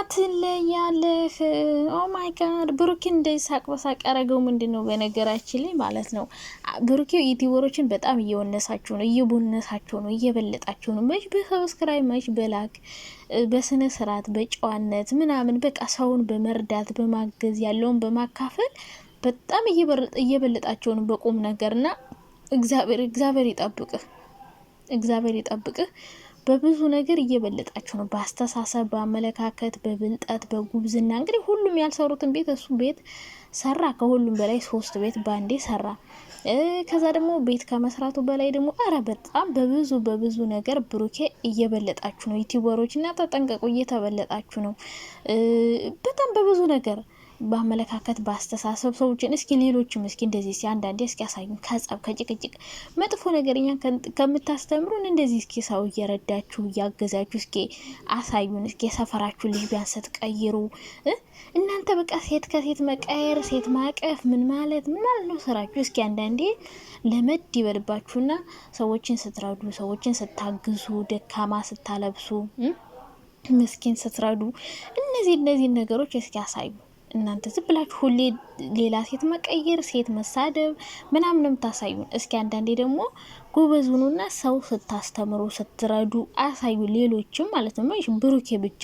ትለያለህ። ኦ ማይ ጋድ ብሩኬ እንደዚህ ሳቅ በሳቅ ያደረገው ምንድነው? በነገራችን ላይ ማለት ነው ብሩኬ ዩቲዩበሮችን በጣም እየወነሳቸው ነው፣ እየቦነሳቸው ነው፣ እየበለጣቸው ነው። መች በሰብስክራይብ መች በላክ በስነ ስርዓት በጨዋነት ምናምን በቃ ሰውን በመርዳት በማገዝ ያለውን በማካፈል በጣም እየበለጣቸው ነው በቁም ነገርና እግዚአብሔር ይጠብቅህ፣ እግዚአብሔር ይጠብቅህ። በብዙ ነገር እየበለጣቸው ነው፣ በአስተሳሰብ በአመለካከት በብልጠት በጉብዝና። እንግዲህ ሁሉም ያልሰሩትን ቤት እሱ ቤት ሰራ፣ ከሁሉም በላይ 3 ቤት ባንዴ ሰራ። ከዛ ደግሞ ቤት ከመስራቱ በላይ ደግሞ በጣም በብዙ ነገር ብሩኬ እየበለጣችሁ ነው ዩቲዩበሮች፣ እና ተጠንቀቁ፣ እየተበለጣችሁ ነው በጣም በብዙ ነገር በአመለካከት በአስተሳሰብ ሰዎችን እስኪ ሌሎችም እስኪ እንደዚህ እስኪ አንዳንዴ እስኪ ያሳዩን ከጸብ ከጭቅጭቅ መጥፎ ነገርኛ ከምታስተምሩን እንደዚህ እስኪ ሰው እየረዳችሁ እያገዛችሁ እስኪ አሳዩን። እስኪ የሰፈራችሁ ልጅ ቢያንስ ቀይሩ። እናንተ በቃ ሴት ከሴት መቀየር ሴት ማቀፍ ምን ማለት ነው ስራችሁ? እስኪ አንዳንዴ ለመድ ይበልባችሁና ሰዎችን ስትረዱ ሰዎችን ስታግዙ ደካማ ስታለብሱ ምስኪን ስትረዱ እነዚህ ነገሮች እስኪ ያሳዩ። እናንተ ዝም ብላችሁ ሁሌ ሌላ ሴት መቀየር ሴት መሳደብ ምናምን የምታሳዩን እስኪ አንዳንዴ ደግሞ ጎበዙኑና ሰው ስታስተምሩ ስትረዱ አሳዩ። ሌሎችም ማለት ነው ብሩኬ ብቻ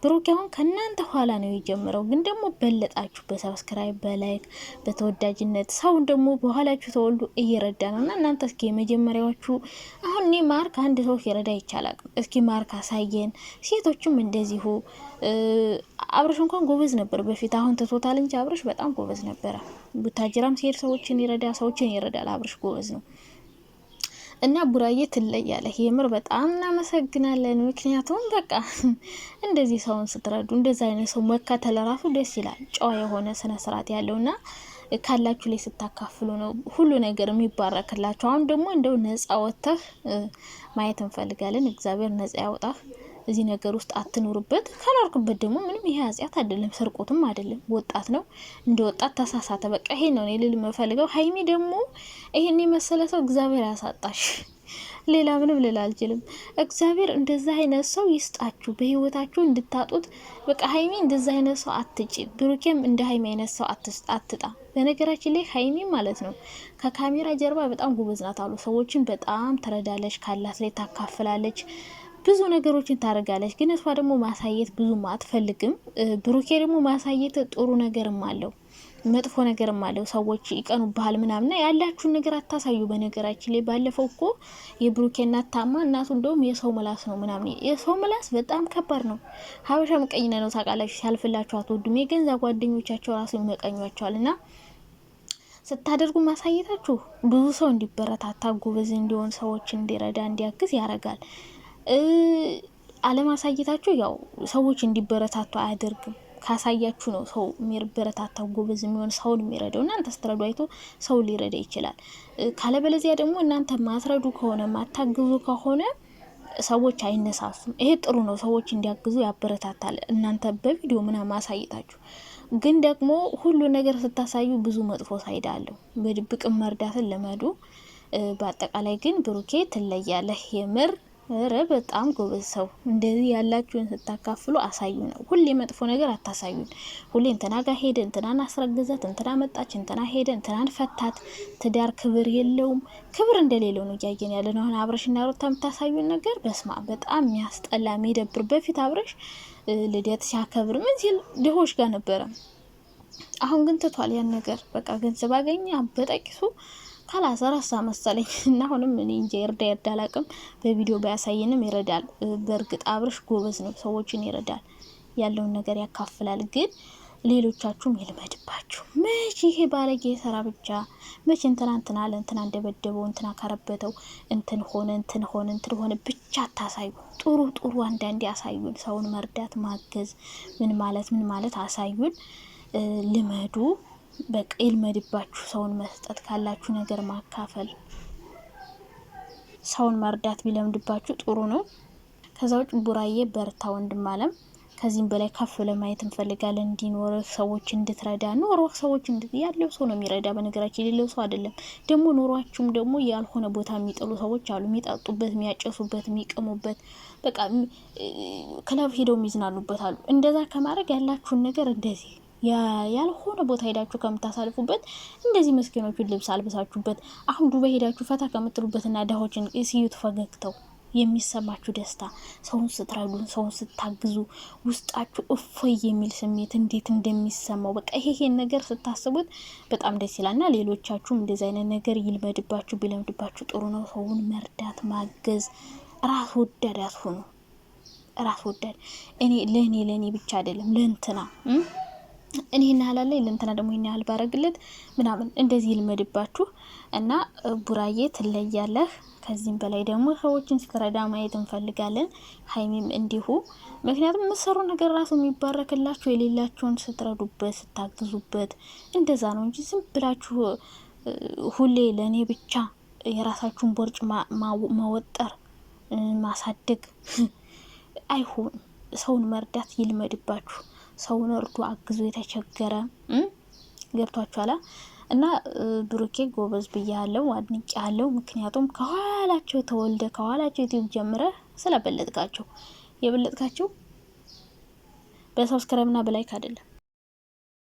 ብሩኬ አሁን ከናንተ ኋላ ነው የጀመረው፣ ግን ደግሞ በለጣችሁ በሰብስክራይብ በላይክ በተወዳጅነት ሰውን ደግሞ በኋላችሁ ተወልዶ እየረዳ ነውና እናንተ እስኪ የመጀመሪያዎቹ አሁን እኔ ማርክ አንድ ሰው ሲረዳ ይቻላል። እስኪ ማርክ አሳየን። ሴቶችም እንደዚሁ አብርሽ እንኳን ጎበዝ ነበር በፊት፣ አሁን ተቶታል እንጂ አብርሽ በጣም ጎበዝ ነበረ። ቡታጅራም ሲሄድ ሰዎችን ይረዳል። አብርሽ ጎበዝ ነው። እና ቡራዬ ትለያለህ። የምር በጣም እናመሰግናለን። ምክንያቱም በቃ እንደዚህ ሰውን ስትረዱ እንደዚህ አይነት ሰው መከተል ራሱ ደስ ይላል። ጨዋ የሆነ ስነ ስርዓት ያለውና ካላችሁ ላይ ስታካፍሉ ነው ሁሉ ነገር የሚባረክላችሁ። አሁን ደግሞ እንደው ነፃ ወጥተህ ማየት እንፈልጋለን። እግዚአብሔር ነፃ ያውጣህ። እዚህ ነገር ውስጥ አትኑርበት። ካላርክበት ደግሞ ምንም ይሄ ኃጢአት አይደለም፣ ስርቆትም አይደለም። ወጣት ነው፣ እንደ ወጣት ተሳሳተ። በቃ ይሄ ነው እኔ ልል የምፈልገው። ሀይሚ ደግሞ ይሄን የመሰለ ሰው እግዚአብሔር ያሳጣሽ። ሌላ ምንም ልል አልችልም። እግዚአብሔር እንደዛ አይነት ሰው ይስጣችሁ፣ በህይወታችሁ እንድታጡት። በቃ ሀይሚ እንደዛ አይነት ሰው አትጪ፣ ብሩኬም እንደ ሀይሚ አይነት ሰው አትጣ። በነገራችን ላይ ሀይሚ ማለት ነው ከካሜራ ጀርባ በጣም ጎበዝ ናት አሉ። ሰዎችን በጣም ትረዳለች፣ ካላት ላይ ታካፍላለች፣ ብዙ ነገሮችን ታደርጋለች። ግን እሷ ደግሞ ማሳየት ብዙም አትፈልግም። ብሩኬ ደግሞ ማሳየት ጥሩ ነገርም አለው መጥፎ ነገርም አለው። ሰዎች ይቀኑብሃል ምናምን ያላችሁን ነገር አታሳዩ። በነገራችን ላይ ባለፈው እኮ የብሩኬ እናት ታማ እናቱ እንደውም የሰው ምላስ ነው ምናምን። የሰው ምላስ በጣም ከባድ ነው። ሀበሻ መቀኝነ ነው ታውቃላችሁ። ሲያልፍላችሁ አትወዱም። የገንዛ ጓደኞቻቸው ራሱ ይመቀኟቸዋል። እና ስታደርጉ ማሳየታችሁ ብዙ ሰው እንዲበረታታ ጎበዝ እንዲሆን ሰዎችን እንዲረዳ እንዲያግዝ ያደርጋል። አለማሳየታችሁ ያው ሰዎች እንዲበረታቱ አያደርግም። ካሳያችሁ ነው ሰው የሚበረታታው ጎበዝ የሚሆን ሰውን የሚረዳው። እናንተ ስትረዱ አይቶ ሰው ሊረዳ ይችላል። ካለበለዚያ ደግሞ እናንተ ማትረዱ ከሆነ ማታግዙ ከሆነ ሰዎች አይነሳሱም። ይሄ ጥሩ ነው፣ ሰዎች እንዲያግዙ ያበረታታል። እናንተ በቪዲዮ ምናምን ማሳየታችሁ ግን ደግሞ ሁሉ ነገር ስታሳዩ ብዙ መጥፎ ሳይድ አለው። በድብቅ መርዳትን ለመዱ። በአጠቃላይ ግን ብሩኬ ትለያለህ የምር በጣም ጎበዝ ሰው። እንደዚህ ያላችሁን ስታካፍሉ አሳዩ ነው። ሁሌ መጥፎ ነገር አታሳዩን። ሁሌ እንትና ጋር ሄደ፣ እንትናን አስረግዛት፣ እንትና መጣች፣ እንትና ሄደ፣ እንትናን ፈታት። ትዳር ክብር የለውም። ክብር እንደሌለው ነው እያየን ያለ ነው። አሁን አብረሽና ሩታ የምታሳዩን ነገር በስማ በጣም የሚያስጠላ የሚደብር። በፊት አብረሽ ልደት ሲያከብር ምን ሲል ድሆች ጋር ነበረ። አሁን ግን ትቷል ያን ነገር። በቃ ገንዘብ አገኘ በጠቂሱ ካላስ ረሳ መሰለኝ። እና አሁንም እኔ እንጂ ይርዳ አላቅም። በቪዲዮ ባያሳየንም ይረዳል። በእርግጥ አብርሽ ጎበዝ ነው፣ ሰዎችን ይረዳል፣ ያለውን ነገር ያካፍላል። ግን ሌሎቻችሁም ይልመድባችሁ። መቼ ይሄ ባለጌ ሰራ ብቻ መቼ እንትና ለእንትና እንደበደበው እንትና ካረበተው እንትን ሆነ ብቻ አታሳዩ። ጥሩ አንዳንዴ አሳዩን። ሰውን መርዳት ማገዝ ምን ማለት አሳዩን። ልመዱ። በቃ ይልመድባችሁ። ሰውን መስጠት ካላችሁ ነገር ማካፈል፣ ሰውን መርዳት ቢለምድባችሁ ጥሩ ነው። ከዛ ውጭ ቡራዬ በርታ ወንድም አለም። ከዚህም በላይ ከፍ ለማየት እንፈልጋለን። እንዲኖር ሰዎች እንድትረዳ ኖሮ ሰዎች ያለው ሰው ነው የሚረዳ። በነገራችን የሌለው ሰው አይደለም። ደግሞ ኖሯችሁም ደግሞ ያልሆነ ቦታ የሚጥሉ ሰዎች አሉ። የሚጠጡበት፣ የሚያጨሱበት፣ የሚቀሙበት በቃ ክለብ ሄደው የሚዝናኑበት አሉ። እንደዛ ከማድረግ ያላችሁን ነገር እንደዚህ ያልሆነ ቦታ ሄዳችሁ ከምታሳልፉበት እንደዚህ መስኪኖቹን ልብስ አልብሳችሁበት አሁን ዱባይ ሄዳችሁ ፈታ ከምትሉበትና ድሆችን ሲዩት ፈገግተው የሚሰማችሁ ደስታ ሰውን ስትረዱ ሰውን ስታግዙ ውስጣችሁ እፎይ የሚል ስሜት እንዴት እንደሚሰማው በቃ ይሄን ነገር ስታስቡት በጣም ደስ ይላልና ሌሎቻችሁም እንደዚህ አይነት ነገር ይልመድባችሁ ቢለምድባችሁ ጥሩ ነው። ሰውን መርዳት ማገዝ ራስ ወዳድ አትሆኑ። ራስ ወዳድ እኔ ለኔ ብቻ አይደለም ለእንትና እኔ እናላለኝ ለእንትና ደግሞ ይናል ባረግለት ምናምን እንደዚህ ይልመድባችሁ እና ቡራዬ ትለያለህ። ከዚህም በላይ ደግሞ ሰዎችን ስትረዳ ማየት እንፈልጋለን። ሀይሚም እንዲሁ ምክንያቱም የምትሰሩ ነገር ራሱ የሚባረክላችሁ የሌላችሁን ስትረዱበት ስታግዙበት እንደዛ ነው እንጂ ዝም ብላችሁ ሁሌ ለኔ ብቻ የራሳችሁን ቦርጭ ማወጠር ማሳደግ አይሆን። ሰውን መርዳት ይልመድባችሁ። ሰውን እርዱ፣ አግዙ። የተቸገረ ገብቷችኋል እና ብሩኬ ጎበዝ ብያለሁ፣ አድንቄያለሁ። ምክንያቱም ከኋላቸው ተወልደ ከኋላቸው ዩቲዩብ ጀምረ ስለበለጥካቸው የበለጥካቸው በሰብስክራይብና በላይክ አይደለም